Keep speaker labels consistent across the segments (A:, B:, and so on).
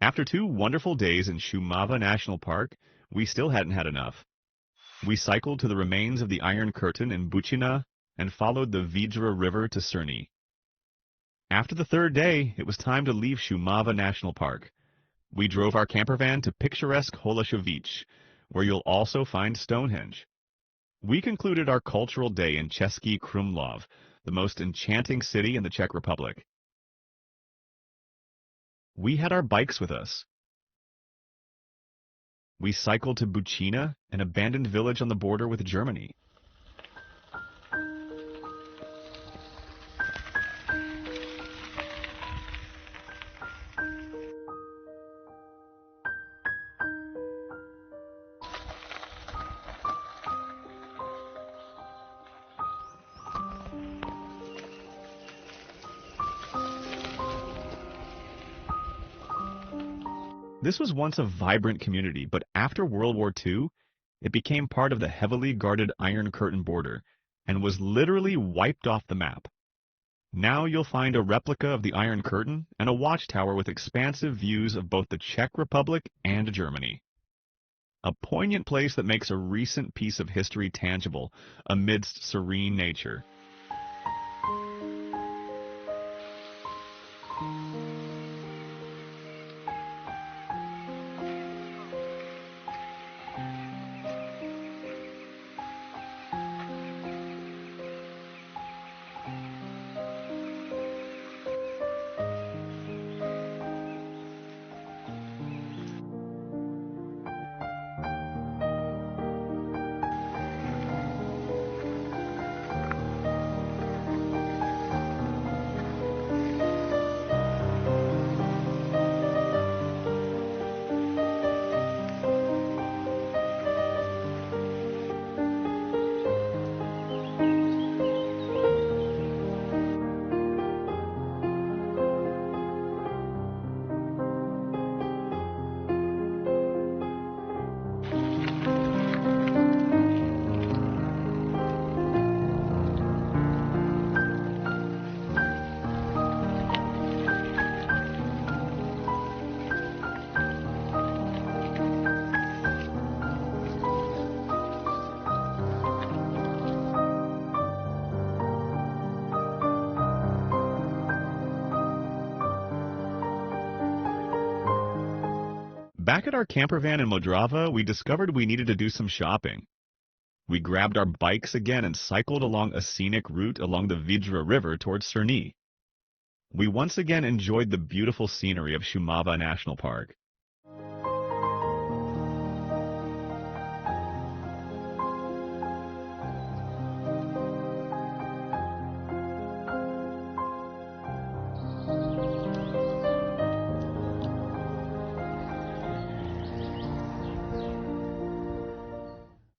A: After 2 wonderful days in Sumava National Park, we still hadn't had enough. We cycled to the remains of the Iron Curtain in Bučina and followed the Vydra River to Srni. After the 3rd day, it was time to leave Sumava National Park. We drove our campervan to picturesque Holoshevice, where you'll also find Stonehenge. We concluded our cultural day in Český Krumlov, the most enchanting city in the Czech Republic. We had our bikes with us. We cycled to Bučina, an abandoned village on the border with Germany. This was once a vibrant community, but after World War II, it became part of the heavily guarded Iron Curtain border and was literally wiped off the map. Now you'll find a replica of the Iron Curtain and a watchtower with expansive views of both the Czech Republic and Germany. A poignant place that makes a recent piece of history tangible amidst serene nature. Back at our campervan in Modrava, we discovered we needed to do some shopping. We grabbed our bikes again and cycled along a scenic route along the Vydra River towards Srni. We once again enjoyed the beautiful scenery of Sumava National Park.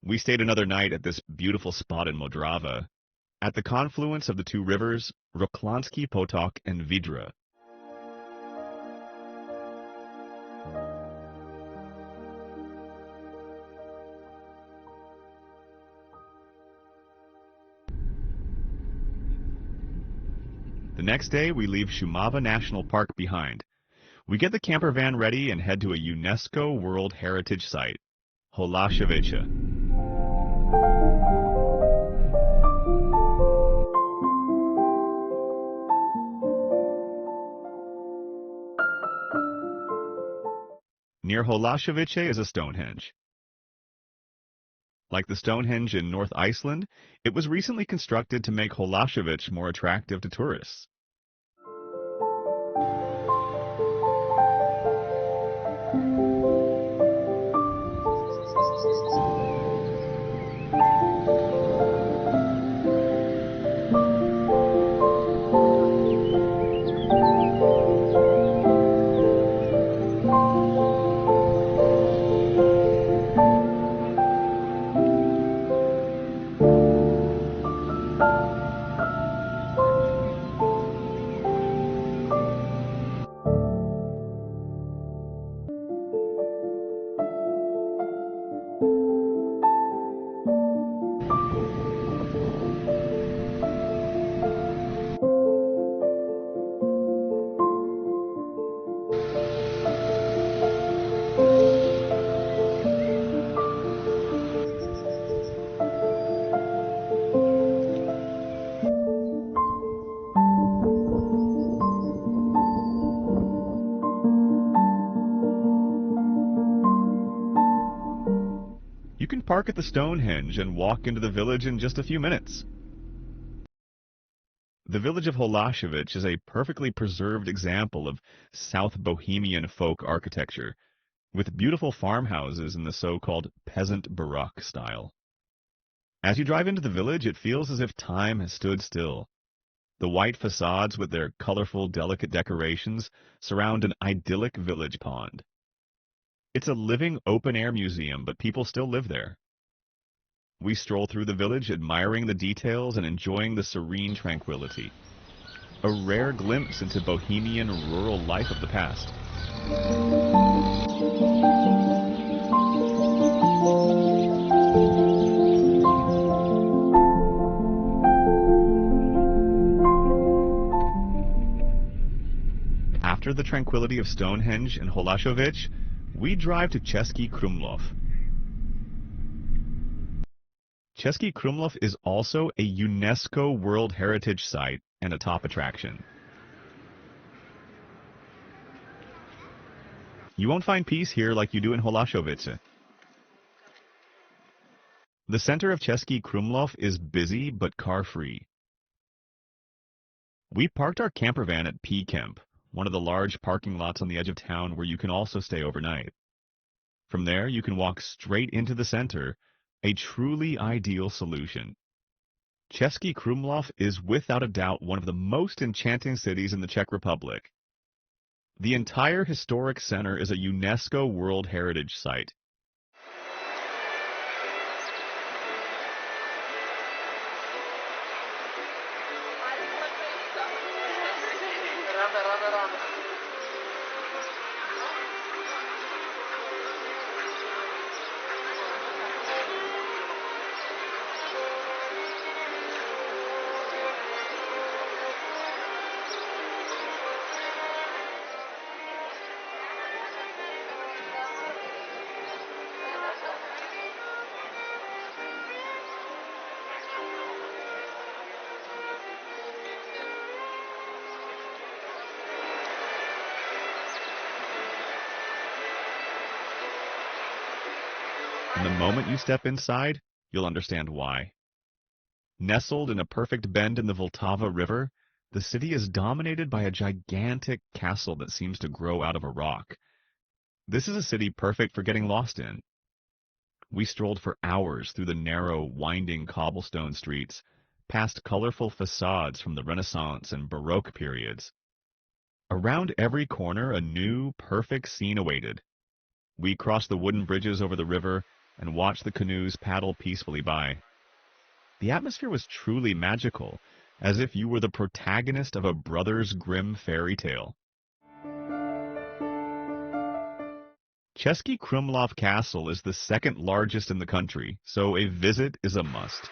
A: We stayed another night at this beautiful spot in Modrava, at the confluence of the 2 rivers, Roklansky Potok and Vydra. The next day, we leave Sumava National Park behind. We get the campervan ready and head to a UNESCO World Heritage Site, Holoshevice. Near Holoshevice is a Stonehenge. Like the Stonehenge in North Iceland, it was recently constructed to make Holoshevice more attractive to tourists. You can park at the Stonehenge and walk into the village in just a few minutes. The village of Holoshevice is a perfectly preserved example of South Bohemian folk architecture, with beautiful farmhouses in the so-called peasant Baroque style. As you drive into the village, it feels as if time has stood still. The white facades with their colorful, delicate decorations surround an idyllic village pond. It's a living, open-air museum, but people still live there. We stroll through the village, admiring the details and enjoying the serene tranquility. A rare glimpse into Bohemian rural life of the past. After the tranquility of Stonehenge and Holašovice, we drive to Český Krumlov. Český Krumlov is also a UNESCO World Heritage Site and a top attraction. You won't find peace here like you do in Holašovice. The center of Český Krumlov is busy but car-free. We parked our campervan at P-Camp, one of the large parking lots on the edge of town where you can also stay overnight. From there, you can walk straight into the center, a truly ideal solution. Český Krumlov is without a doubt one of the most enchanting cities in the Czech Republic. The entire historic center is a UNESCO World Heritage Site. And the moment you step inside, you'll understand why. Nestled in a perfect bend in the Vltava River, the city is dominated by a gigantic castle that seems to grow out of a rock. This is a city perfect for getting lost in. We strolled for hours through the narrow, winding cobblestone streets, past colorful facades from the Renaissance and Baroque periods. Around every corner, a new, perfect scene awaited. We crossed the wooden bridges over the river and watched the canoes paddle peacefully by. The atmosphere was truly magical, as if you were the protagonist of a Brothers Grimm fairy tale. Český Krumlov Castle is the second largest in the country, so a visit is a must.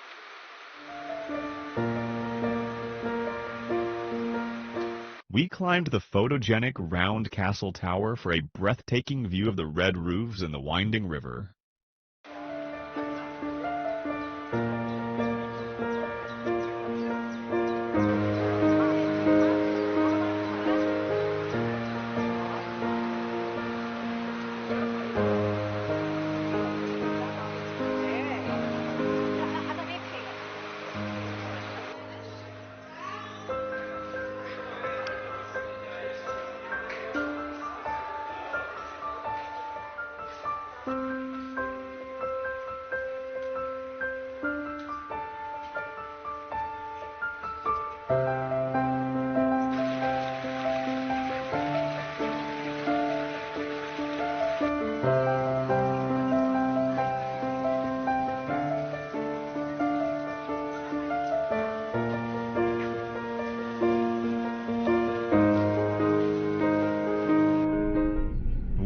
A: We climbed the photogenic round castle tower for a breathtaking view of the red roofs and the winding river.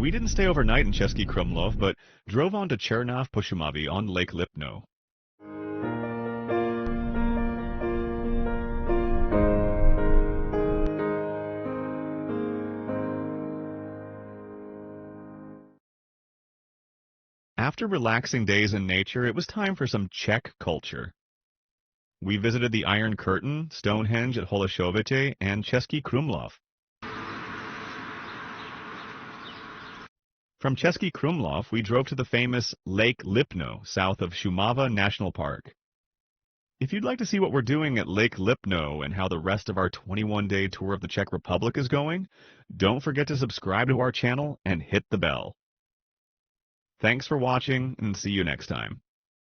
A: We didn't stay overnight in Český Krumlov, but drove on to Černá v Pošumaví on Lake Lipno. After relaxing days in nature, it was time for some Czech culture. We visited the Iron Curtain, Stonehenge at Holoshevice, and Český Krumlov. From Český Krumlov, we drove to the famous Lake Lipno, south of Sumava National Park. If you'd like to see what we're doing at Lake Lipno and how the rest of our 21-day tour of the Czech Republic is going, don't forget to subscribe to our channel and hit the bell. Thanks for watching, and see you next time.